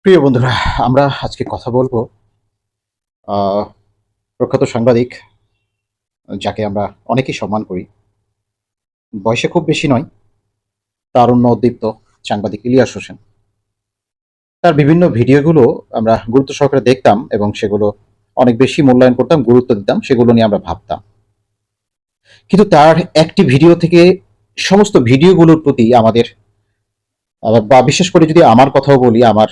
প্রিয় বন্ধুরা, আমরা আজকে কথা বলবো আহ, প্রখ্যাত সাংবাদিক যাকে আমরা অনেকেই সম্মান করি। বয়সে খুব বেশি নয়, তারুণ্য উদ্দীপ্ত সাংবাদিক ইলিয়াস হোসেন। তার বিভিন্ন ভিডিওগুলো আমরা গুরুত্ব সহকারে দেখতাম এবং সেগুলো অনেক বেশি মূল্যায়ন করতাম, গুরুত্ব দিতাম, সেগুলো নিয়ে আমরা ভাবতাম। কিন্তু তার একটি ভিডিও থেকে সমস্ত ভিডিওগুলোর প্রতি আমাদের বা বিশেষ করে যদি আমার কথাও বলি, আমার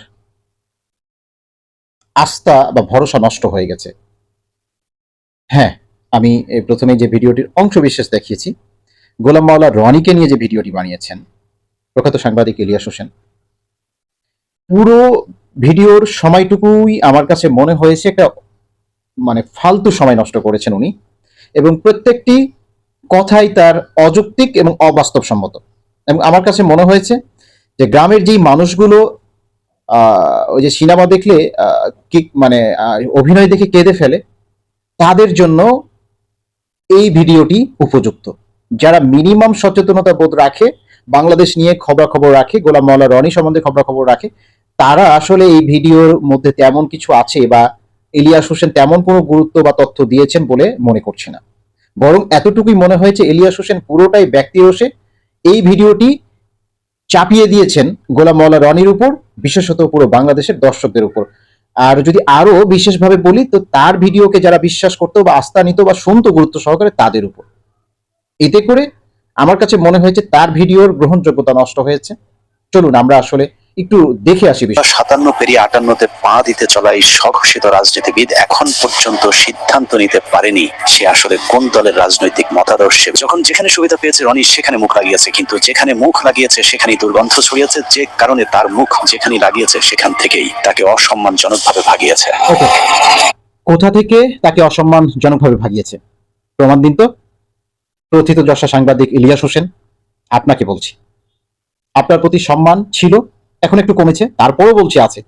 আস্থা বা ভরসা নষ্ট হয়ে গেছে। হ্যাঁ, আমি প্রথমে যে ভিডিওটির অংশ বিশেষ দেখিয়েছি, গোলাম মাওলা রনিকে নিয়ে যে ভিডিওটি বানিয়েছেন প্রখ্যাত সাংবাদিক ইলিয়াস হোসেন, পুরো ভিডিওর সময়টুকুই আমার কাছে মনে হয়েছে একটা ফালতু সময় নষ্ট করেছেন উনি, এবং প্রত্যেকটি কথাই তার অযৌক্তিক এবং অবাস্তবসম্মত। এবং আমার কাছে মনে হয়েছে যে গ্রামের যেই মানুষগুলো ওই যে সিনেমা দেখলে কি অভিনয় দেখে কেঁদে ফেলে, তাদের জন্য এই ভিডিওটি উপযুক্ত। যারা মিনিমাম সচেতনতা বোধ রাখে, বাংলাদেশ নিয়ে খবরাখবর রাখে, গোলাম মাওলা রনি সম্বন্ধে খবরাখবর রাখে, তারা আসলে এই ভিডিওর মধ্যে তেমন কিছু আছে বা ইলিয়াস হোসেন তেমন কোনো গুরুত্ব বা তথ্য দিয়েছেন বলে মনে করছে না। বরং এতটুকুই মনে হয়েছে ইলিয়াস হোসেন পুরোটাই ব্যক্তিরোষে এই ভিডিওটি চাপিয়ে দিয়েছেন গোলাম মাওলা রনির উপর, বিশেষত পুরো বাংলাদেশের দর্শকদের উপর। আর যদি আরো বিশেষভাবে বলি, তো তার ভিডিওকে যারা বিশ্বাস করতো বা আস্থা নিত বা শুনতো গুরুত্ব সহকারে, তাদের উপর। এতে করে আমার কাছে মনে হয়েছে তার ভিডিওর গ্রহণযোগ্যতা নষ্ট হয়েছে। চলুন আমরা আসলে একটু দেখে আসি বিষয়। 57 পেরিয়ে 58-তে পা দিতে চলা এই স্বঘোষিত রাজনীতিবিদ এখন পর্যন্ত সিদ্ধান্ত নিতে পারেনি সে আসলে কোন দলের রাজনৈতিক মতাদর্শে। যখন যেখানে সুবিধা পেয়েছে রনি সেখানে মুখ লাগিয়েছে, কিন্তু যেখানে মুখ লাগিয়েছে সেখানেই দুর্গন্ধ ছড়িয়েছে, যে কারণে তার মুখ যেখানে লাগিয়েছে সেখান থেকেই তাকে অসম্মানজনকভাবে ভাগিয়েছে। কোথা থেকে তাকে অসম্মানজনকভাবে ভাগিয়েছে প্রমাণ দিন তো। প্রথিতযশা সাংবাদিক ইলিয়াস হোসেন, আপনাকে বলছি, আপনার প্রতি সম্মান ছিল, এখন একটু কমেছে, তারপরও বলছি আছে।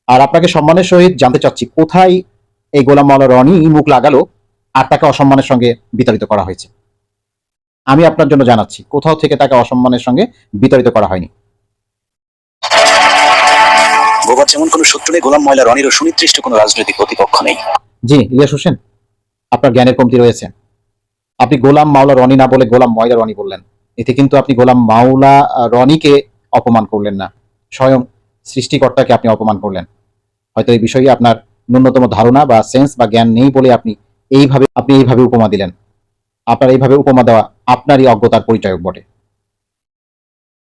আর আপনাকে সম্মানের সহিত জানতে চাচ্ছি, কোথায় এই গোলাম মাওলা রনি মুখ লাগালো আর তাকে অসম্মানের সঙ্গে বিতাড়িত করা হয়েছে? আমি আপনার জন্য জানাচ্ছি, কোথাও থেকে তাকে অসম্মানের সঙ্গে বিতাড়িত করা হয়নি। গোবার যেমন কোনো সূত্র নেই, গোলাম মাওলা রনিরও সুনির্দিষ্ট কোনো রাজনৈতিক প্রতিপক্ষ নেই। জি ইলিয়াস হোসেন, আপনার জ্ঞানের কমতি রয়েছে। আপনি গোলাম মাওলা রনি না বলে গোলাম ময়লা রনি বললেন। এতে কিন্তু আপনি গোলাম মাওলা রনিকে অপমান করলেন না, স্বয়ং সৃষ্টিকর্তাকে আপনি অপমান করলেন। হয়তো এই বিষয়ে আপনার ন্যূনতম ধারণা বা সেন্স বা জ্ঞান নেই বলে আপনি এইভাবে উপমা দিলেন। আপনার এইভাবে উপমা দেওয়া আপনারই অজ্ঞতার পরিচয়ক বটে।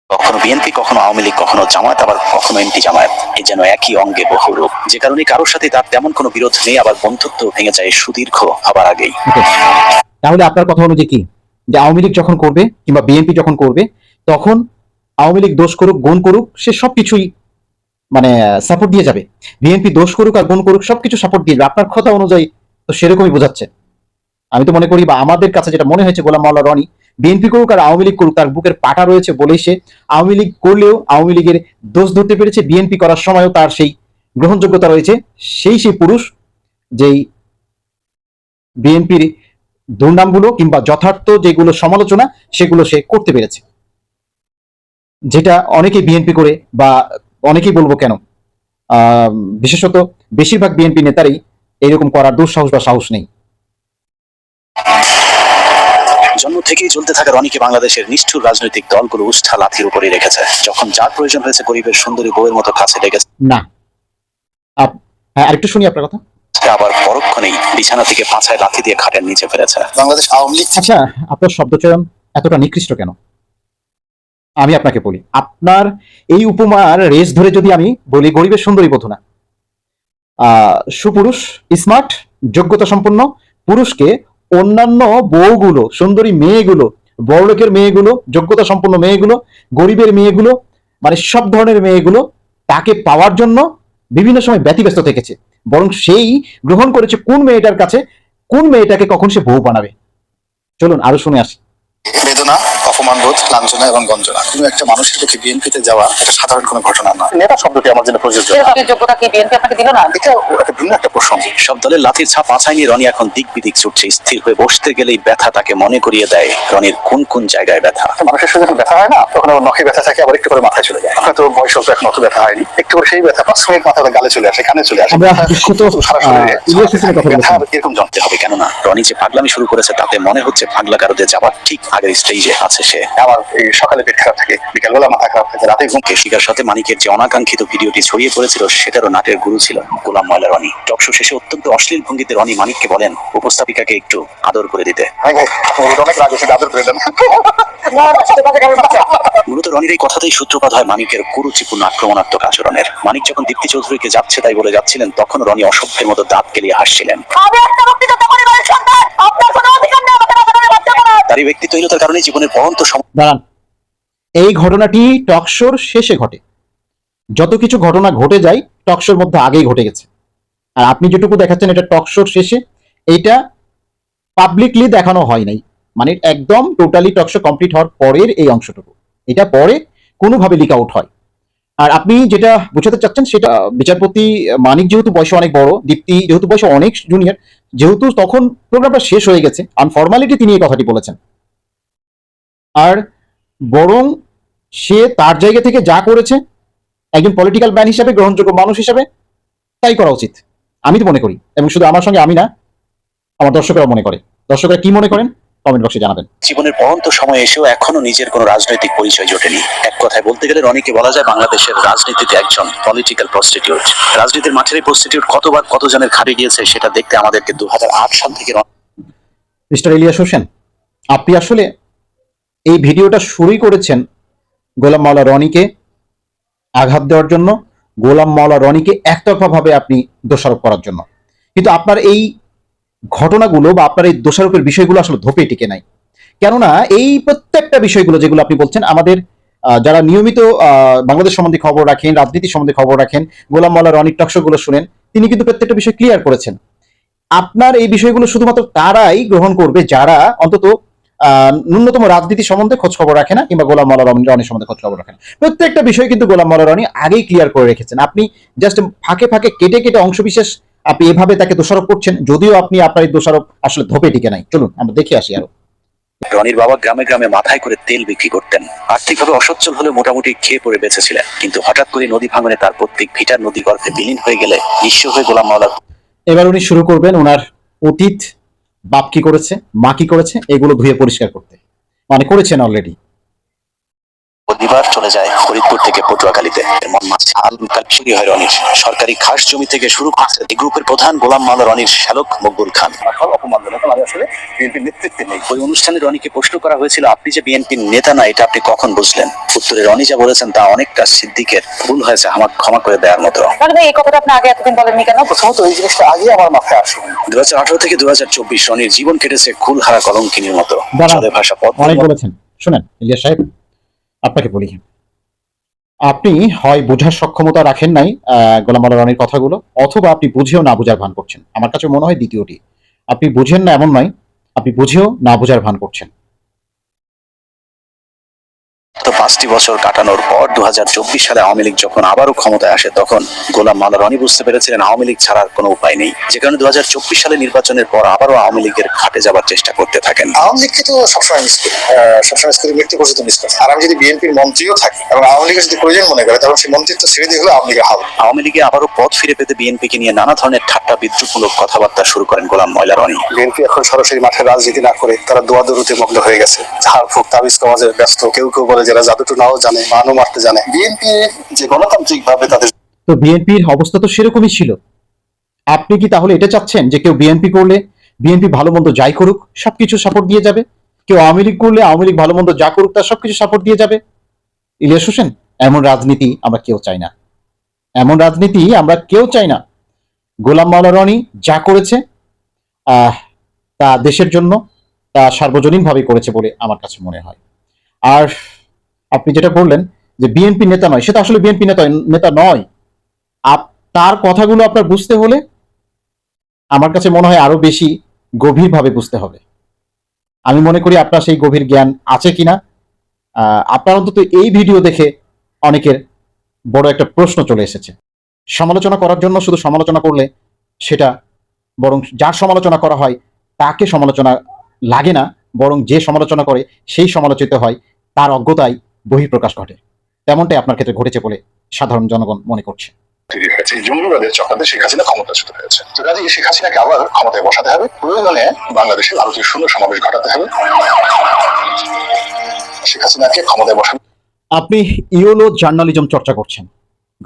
কখনো বিএনপি, কখনো আওয়ামী লীগ, কখনো জামায়াত, আবার কখনো এনটি জামায়াত, এই যেন একই অঙ্গে বহু রূপ, যে কারণে কারোর সাথে তার তেমন কোনো বিরোধ নেই, আবার বন্ধুত্ব ভেঙে যায় সুদীর্ঘ হবার আগেই। তাহলে আপনার কথা অনুযায়ী কি, যে আওয়ামী লীগ যখন করবে কিংবা বিএনপি যখন করবে, তখন আওয়ামী লীগ দোষ করুক গুণ করুক সে সবকিছুই সাপোর্ট দিয়ে যাবে, বিএনপি দোষ করুক আর গুণ করুক সবকিছু সাপোর্ট দিয়ে যাবে? আপনার কথা অনুযায়ী তো সেরকমই বোঝাচ্ছে। আমি তো মনে করি, বা আমাদের কাছে যেটা মনে হয়েছে, গোলাম মাওলা রনি বিএনপি করুক আর আওয়ামী লীগ করুক, তার বুকের পাটা রয়েছে বলেই সে আওয়ামী লীগ করলেও আওয়ামী লীগের দোষ ধরতে পেরেছে, বিএনপি করার সময়ও তার সেই গ্রহণযোগ্যতা রয়েছে। সেই পুরুষ যেই বিএনপির দুর্নামগুলো কিংবা যথার্থ যেগুলো সমালোচনা সেগুলো সে করতে পেরেছে, যেটা অনেকেই বিএনপি করে বা অনেকেই বলবো কেন, বিশেষত বেশিরভাগ বিএনপি নেতারই এরকম করার দুঃসাহস বা সাহস নেই। জন্ম থেকেই চলতে থাকা রনিকে বাংলাদেশের নিষ্ঠুর রাজনৈতিক দলগুলো উষ্ঠা লাথির উপরে রেখেছে। যখন যার প্রয়োজন হয়েছে গরিবের সুন্দরী বউয়ের মতো কাছে লেগেছে না, হ্যাঁ আরেকটু শুনি আপনার কথা। আবার পরক্ষণেই বিছানা থেকে পাছায় লাথি দিয়ে খাটের নিচে ফেলেছে। বাংলাদেশ আওয়ামী লীগ। আচ্ছা, আপনার শব্দচয়ন এতটা নিকৃষ্ট কেন? আমি আপনাকে বলি, আপনার এই উপমার রেস ধরে যদি আমি বলি, গরিবের সুন্দরী বধূ না, সুপুরুষ, স্মার্ট, যোগ্যতা সম্পন্ন পুরুষকে অন্যান্য বউগুলো, সুন্দরী মেয়েগুলো, বড়লোকের মেয়েগুলো, যোগ্যতা সম্পন্ন মেয়েগুলো, গরিবের মেয়েগুলো, সব ধরনের মেয়েগুলো তাকে পাওয়ার জন্য বিভিন্ন সময় ব্যতিব্যস্ত থেকেছে, বরং সেই গ্রহণ করেছে কোন মেয়েটার কাছে, কোন মেয়েটাকে কখন সে বউ বানাবে। চলুন আরো শুনে আসি। বেদনা, অপমানবোধ, লাঞ্ছনা এবং গঞ্জনা। কোনো একটা মানুষের পক্ষে বিএনপিতে যাওয়া এটা সাধারণ কোনো ঘটনা না। নেতা শব্দটি আমার জন্য প্রযোজ্য। যোগ্যতা কি বিএনপি আপনাকে দিল না? এটা একটা ভিন্ন একটা প্রসঙ্গ। সব দলের লাঠির ছাপ মাথায় নিয়ে রনি এখন দিক বিদিক ছুটছে। স্থির হয়ে বসতে গেলেই ব্যথা তাকে মনে করিয়ে দেয় রনির কোন কোন জায়গায় ব্যথা। মানুষের সাথে যখন ব্যথা হয় না, তখন আমার নখে ব্যথা থাকে, আবার একটু করে মাথায় চলে যায়। আপনার তো বয়স অল্প, এখন অত ব্যথা হয়নি, একটু করে সেই ব্যথা 5 মিনিট মাথায় গালে চলে আসে, কানে চলে আসে। আমরা বিশেষত সারা শরীরে ইলিয়াস হোসেনের কথা ব্যথা বলছিলাম। এরকম জানতে হবে কেননা রনি যে পাগলামি শুরু করেছে তাতে মনে হচ্ছে পাগলা গারদে যাবার ঠিক আগের স্টেজে আছে সে। আমার এই সকালে পেট খারাপ থাকে, বিকালবেলা মাথা খারাপ থাকে, রাতে ঘুম। কেশিকার সাথে মানিকের যে অনাকাঙ্ক্ষিত ভিডিওটি ছড়িয়ে পড়েছিল সেটারও নাটের গুরু ছিল গোলাম ময়লা রনি। টকশো শেষে অত্যন্ত অশ্লীল ভঙ্গিতে রনি মানিককে বলেন উপস্থাপিকাকে একটু আদর করে দিতে। অনেক রাগ এসে আদর করে দেন। মূলত রনির এই কথাতেই সূত্রপাত হয় মানিকের কুরুচিপূর্ণ আক্রমণাত্মক আচরণের। মানিক যখন দীপ্তি চৌধুরীকে যাচ্ছে তাই বলে যাচ্ছিলেন তখন রনি অসভ্যের মতো দাঁত কেলিয়ে হাসছিলেন। তারই ব্যক্তিত্বহীনতার কারণে জীবনের পরন্ত দাঁড়ান, এই ঘটনাটি টকশোর শেষে ঘটে। যত কিছু ঘটনা ঘটে যায় টকশোর মধ্যে আগেই ঘটে গেছে। আর আপনি যেটুকু দেখাচ্ছেন এটা টকশোর শেষে, এইটা পাবলিকলি দেখানো হয় নাই। মানে একদম টোটালি টকশো কমপ্লিট হওয়ার পরের এই অংশটুকু, এটা পরে কোনোভাবে লিক আউট হয়। আর আপনি যেটা বোঝাতে চাচ্ছেন সেটা বিচারপতি মানিক যেহেতু বয়সে অনেক বড়, দীপ্তি যেহেতু বয়সে অনেক জুনিয়র, যেহেতু তখন প্রোগ্রামটা শেষ হয়ে গেছে, আনফর্মালিটি তিনি এই কথাটি বলেছেন। আর বরং সে তার জায়গা থেকে যা করেছে একজন পলিটিক্যাল ম্যান হিসাবে, গ্রহণযোগ্য মানুষ হিসাবে তাই করা উচিত আমি তো মনে করি। এবং শুধু আমার সঙ্গে আমি না, আমার দর্শকরা মনে করে। দর্শকরা কি মনে করেন কমেন্ট বক্সে জানাবেন। জীবনের পরন্ত সময় এসেও এখনো নিজের কোনো রাজনৈতিক পরিচয় জোটেনি। এক কথায় বলতে গেলে রনিকে বলা যায় বাংলাদেশের রাজনীতিতে একজন পলিটিক্যাল প্রস্টিটিউট। রাজনীতির মাঠের এই প্রস্টিটিউট কতবার কতজনের খাটে গিয়েছে সেটা দেখতে আমাদেরকে 2008 সাল থেকে মিস্টার ইলিয়াস হোসেন, আপনি আসলে এই ভিডিওটা শুরুই করেছেন গোলাম মাওলা রনিকে আঘাত দেওয়ার জন্য, গোলাম মাওলা রনিকে একতরফাভাবে আপনি দোষারোপ করার জন্য। কিন্তু আপনার এই ঘটনাগুলো বা আপনার এই দোষারোপের বিষয়গুলো আসলে ধোপে টিকে নাই। কেননা এই প্রত্যেকটা বিষয়গুলো যেগুলো আপনি বলছেন, আমাদের যারা নিয়মিত বাংলাদেশ সম্বন্ধে খবর রাখেন, রাজনীতি সম্বন্ধে খবর রাখেন, গোলাম মাওলা রনির টকশোগুলো শুনেন, তিনি কিন্তু প্রত্যেকটা বিষয় ক্লিয়ার করেছেন। আপনার এই বিষয়গুলো শুধুমাত্র তারাই গ্রহণ করবে যারা অন্তত ন্যূনতম রাজনীতি সম্বন্ধে খোঁজ খবর রাখে না, কিংবা গোলাম মাওলা রনির সম্বন্ধে খোঁজ খবর রাখে না। প্রত্যেকটা বিষয় কিন্তু গোলাম মাওলা রনি আগেই ক্লিয়ার করে রেখেছেন। আপনি জাস্ট ফাঁকে ফাঁকে কেটে কেটে অংশবিশেষ আপনি এভাবে তাকে দোষারোপ করছেন, যদিও আপনি আপনার এই দোষারোপ আসলে ধোপে টিকে নাই। চলুন আমরা দেখে আসি আরো। রনির বাবা গ্রামে গ্রামে মাথায় করে তেল বিক্রি করতেন। আর্থিকভাবে অসচ্ছল হলে মোটামুটি খেয়ে পড়ে বেঁচেছিলেন। কিন্তু হঠাৎ করে নদী ভাঙনে তার প্রত্যেক ভিটার নদী গর্ভে বিলীন হয়ে গেলে নিঃস্ব হয়ে গোলাম মাওলা এবার উনি শুরু করবেন ওনার অতীত, বাপ কি করেছে, মা কি করেছে, এগুলো ধুয়ে পরিষ্কার করতে, মানে করেছেন অলরেডি। পরিবার চলে যায় ফরিদপুর থেকে পটুয়াখালীতে। শুরু হয় রনির সরকারি খাস জমি থেকে শুরু করছে এই গ্রুপের প্রধান গোলাম মাওলা রনির শ্যালক মকবুল খান। অপমানজনক, আমি আসলে বিএনপির নেতৃত্বে নেই। ওই অনুষ্ঠানে রনিকে প্রশ্ন করা হয়েছিল আপনি যে বিএনপির নেতা না, এটা আপনি কখন বুঝলেন? উত্তরে রনি যা বলেছেন তা অনেকটা সিদ্দিকের ভুল হয়েছে আমার ক্ষমা করে দেওয়ার মতো। এই কথাটা আপনি আগে এতদিন বলেননি কেন? প্রথমত এই জিনিসটা আগে আমার মাথায় আসে। 2018 থেকে 2024 রনির জীবন কেটেছে কুলহারা কলঙ্কিনীর মতো। দাঁড়ান, চলে ভাষা পথ অনেক বলেছেন। শুনেন ইলিয়াস সাহেব, আপনাকে বলি, আপনি হয় বোঝার সক্ষমতা রাখেন নাই গোলাম মাওলা রনির কথাগুলো, অথবা আপনি বুঝেও না বোঝার ভান করছেন। আমার কাছে মনে হয় দ্বিতীয়টি। আপনি বুঝেন না এমন নয়, আপনি বুঝেও না বোঝার ভান করছেন। তো 5টি বছর কাটানোর পর 2024 সালে আওয়ামী লীগ যখন আবারও ক্ষমতায় আসে তখন গোলাম মাওলা রনি বুঝতে পেরেছিলেন আওয়ামী লীগ ছাড়ার কোনো উপায় নেই। যে কারণে 2024 সালে নির্বাচনের পর আবারও আওয়ামী লীগের খাটে যাবার চেষ্টা করতে থাকেন। আওয়ামী লীগকে তো সবসময় মিস করি, সবসময় মিস করি, মৃত্যু পর্যন্ত মিস করি। আর আমি যদি বিএনপির মন্ত্রীও থাকি এবং আওয়ামী লীগের যদি প্রয়োজন মনে করে, তখন সেই মন্ত্রিত্ব ছেড়ে দিয়ে হলো আওয়ামী লীগের হাল। আওয়ামী লীগে আবারও পথ ফিরে পেতে বিএনপিকে নিয়ে নানা ধরনের ঠাট্টা বিদ্রুপমূলক কথাবার্তা শুরু করেন গোলাম ময়লা রনি। বিএনপি এখন সরাসরি মাঠে রাজনীতি না করে তারা দোয়াদরুতে মগ্ন হয়ে গেছে, ঝাড় ফুক তাবিজ কমাজে ব্যস্ত। কেউ কেউ বলে যারা জাদুটু নাও জানে, মানও মারতে জানে। বিএনপি যে গণতান্ত্রিক ভাবে তাদের, তো বিএনপির অবস্থা তো সেরকমই ছিল। আপনি কি তাহলে এটা চাচ্ছেন যে কেউ বিএনপি করলে বিএনপি ভালো মন্দ যাই করুক সবকিছু সাপোর্ট দিয়ে যাবে, কেউ আওয়ামী লীগ করলে আওয়ামী লীগ ভালো মন্দ যা করুক তার সবকিছু সাপোর্ট দিয়ে যাবে? ইলিয়াস হোসেন, এমন রাজনীতি আমরা কেউ চাই না, এমন রাজনীতি আমরা কেউ চাই না। গোলাম মাওলা রনি যা করেছে তা দেশের জন্য, তা সার্বজনীনভাবে করেছে বলে আমার কাছে মনে হয়। আর আপনি যেটা বললেন যে বিএনপি নেতা নয়, সেটা আসলে বিএনপি নেতা নয়। তার কথাগুলো আপনার বুঝতে হলে আমার কাছে মনে হয় আরো বেশি গভীরভাবে বুঝতে হবে। আমি মনে করি আপনার সেই গভীর জ্ঞান আছে কিনা। আপনার অন্তত এই ভিডিও দেখে অনেকের বড় একটা প্রশ্ন চলে এসেছে। সমালোচনা করার জন্য শুধু সমালোচনা করলে সেটা বরং যার সমালোচনা করা হয় তাকে সমালোচনা লাগে না, বরং যে সমালোচনা করে সেই সমালোচিত হয়, তার অজ্ঞতায় বহিঃপ্রকাশ ঘটে। তেমনটাই আপনার ক্ষেত্রে ঘটেছে বলে সাধারণ জনগণ মনে করছে। তৈরি হয়েছে এই জঙ্গিবাদের চক্রান্তে শেখ হাসিনা ক্ষমতাচ্যুত হয়েছে। তো কাজে শেখ হাসিনাকে আবার ক্ষমতায় বসাতে হবে, প্রয়োজনে বাংলাদেশে ভারতীয় শূন্য সমাবেশ ঘটাতে হবে, শেখ হাসিনাকে ক্ষমতায় বসানো। আপনি ইওলো জার্নালিজম চর্চা করছেন।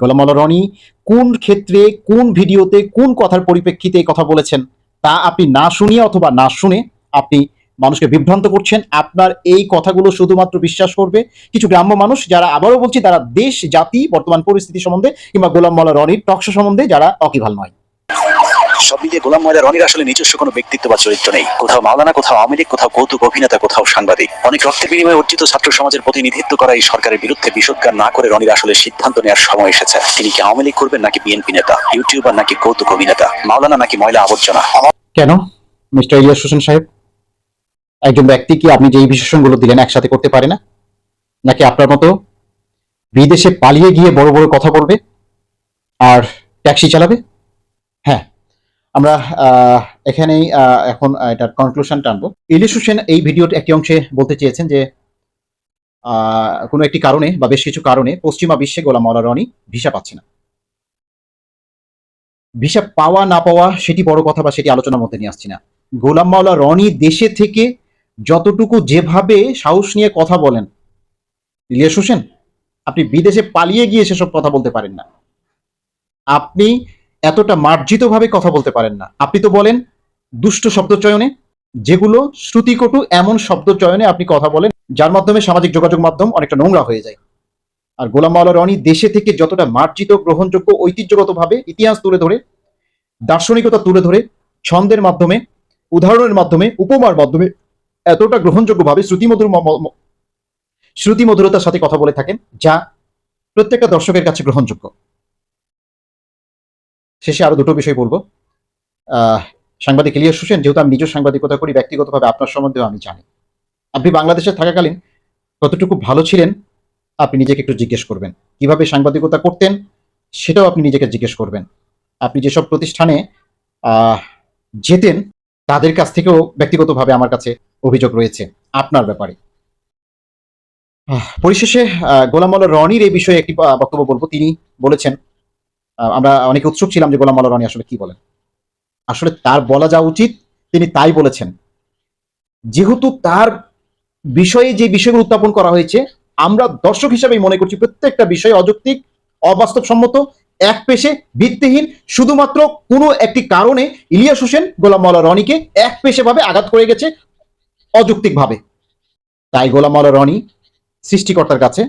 গোলাম মাওলা রনি কোন ক্ষেত্রে, কোন ভিডিওতে, কোন কথার পরিপ্রেক্ষিতে এই কথা বলেছেন তা আপনি না শুনিয়ে অথবা না শুনে আপনি মানুষকে বিভ্রান্ত করছেন। আপনার এই কথাগুলো শুধুমাত্র বিশ্বাস করবে কিছু গ্রাম্য মানুষ, যারা, আবারও বলছি, তারা দেশ, জাতি, বর্তমান পরিস্থিতি সম্বন্ধে কিংবা গোলাম মাওলা রনির টকশো সম্বন্ধে যারা অকিভাল নয়। সব মিলিয়ে গোলাম মাওলা রনির আসলে নিজস্ব কোনো ব্যক্তিত্ব বা চরিত্র নেই। কোথাও মাওলানা, কোথাও আওয়ামী লীগ, কোথাও কৌতুক অভিনেতা, কোথাও সাংবাদিক। অনেক রক্তের বিনিময়ে অর্জিত ছাত্র সমাজের প্রতিনিধিত্ব করা এই সরকারের বিরুদ্ধে বিষোদ্গার না করে রনির আসলে সিদ্ধান্ত নেওয়ার সময় এসেছে। তিনি কি আওয়ামী লীগ করবেন, নাকি বিএনপি নেতা, ইউটিউবার, নাকি কৌতুক অভিনেতা, মাওলানা নাকি ময়লা আবর্জনা? কেন মিস্টার ইলিয়াস হোসেন সাহেব, একজন ব্যক্তি কি আপনি যে এই বিশেষণগুলো দিলেন একসাথে করতে পারে না? নাকি আপনার মতো বিদেশে পালিয়ে গিয়ে বড় বড় কথা বলবে আর ট্যাক্সি চালাবে? হ্যাঁ, আমরা এখানেই এখন এটার কনক্লুশন টানবো। ইলিয়াস হোসেন এই ভিডিওর একটি অংশে বলতে চেয়েছেন যে কোনো একটি কারণে বা বেশ কিছু কারণে পশ্চিমা বিশ্বে গোলাম মাওলা রনি ভিসা পাচ্ছে না। ভিসা পাওয়া না পাওয়া সেটি বড় কথা বা সেটি আলোচনার মধ্যে নিয়ে আসছি না। গোলাম মাওলা রনি দেশে থেকে যতটুকু যেভাবে সাহস নিয়ে কথা বলেন, ইলিয়াস হোসেন, আপনি বিদেশে পালিয়ে গিয়ে সেসব কথা বলতে পারেন না। আপনি এতটা মার্জিতভাবে কথা বলতে পারেন না। আপনি তো বলেন দুষ্ট শব্দ চয়নে, যেগুলো শ্রুতিকটু এমন শব্দ চয়নে আপনি কথা বলেন যার মাধ্যমে সামাজিক যোগাযোগ মাধ্যম অনেকটা নোংরা হয়ে যায়। আর গোলাম মাওলা রনি দেশে থেকে যতটা মার্জিত, গ্রহণযোগ্য, ঐতিহ্যগতভাবে ইতিহাস তুলে ধরে, দার্শনিকতা তুলে ধরে, ছন্দের মাধ্যমে, উদাহরণের মাধ্যমে, উপমার মাধ্যমে এতটা গ্রহণযোগ্যভাবে শ্রুতিমধুরতার সাথে কথা বলে থাকেন যা প্রত্যেকটা দর্শকের কাছে গ্রহণযোগ্য। শেষে আরো দুটো বিষয় বলবো। সাংবাদিক ইলিয়াস হোসেন, যেহেতু আমি নিজের সাংবাদিকতা করি, ব্যক্তিগতভাবে আপনার সম্বন্ধেও আমি জানি। আপনি বাংলাদেশে থাকাকালীন কতটুকু ভালো ছিলেন আপনি নিজেকে একটু জিজ্ঞেস করবেন। কিভাবে সাংবাদিকতা করতেন সেটাও আপনি নিজেকে জিজ্ঞেস করবেন। আপনি যেসব প্রতিষ্ঠানে যেতেন তাদের কাছ থেকেও ব্যক্তিগতভাবে আমার কাছে অভিযোগ রয়েছে আপনার ব্যাপারে। পরিশেষে গোলাম মাওলা রনির এই বিষয়ে একটি বক্তব্য বলবো। তিনি বলেছেন, আমরা অনেক উৎসুক ছিলাম যে গোলাম মাওলা রনি আসলে কি বলেন। আসলে তার বলা যা উচিত তিনি তাই বলেছেন। যেহেতু তার বিষয়ে যে বিষয়গুলো উত্থাপন করা হয়েছে, আমরা দর্শক হিসেবেই মনে করছি প্রত্যেকটা বিষয় অযৌক্তিক, অবাস্তবসম্মত, একপেশে, ভিত্তিহীন। শুধুমাত্র কোনো একটি কারণে ইলিয়াস হোসেন গোলাম মাওলা রনিকে একপেশেভাবে আঘাত করে গেছে অযৌক্তিকভাবে। তাই গোলাম মাওলা রনি সৃষ্টিকর্তার কাছে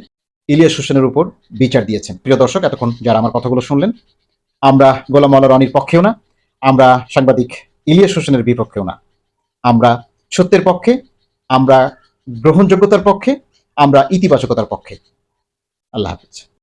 ইলিয়াস হোসেনের উপর বিচার দিয়েছেন। প্রিয় দর্শক, এতক্ষণ যারা আমার কথাগুলো শুনলেন, আমরা গোলাম মাওলা রনির পক্ষেও না, আমরা সাংবাদিক ইলিয়াস হোসেনের বিপক্ষেও না। আমরা সত্যের পক্ষে, আমরা গ্রহণযোগ্যতার পক্ষে, আমরা ইতিবাচকতার পক্ষে। আল্লাহ হাফিজ।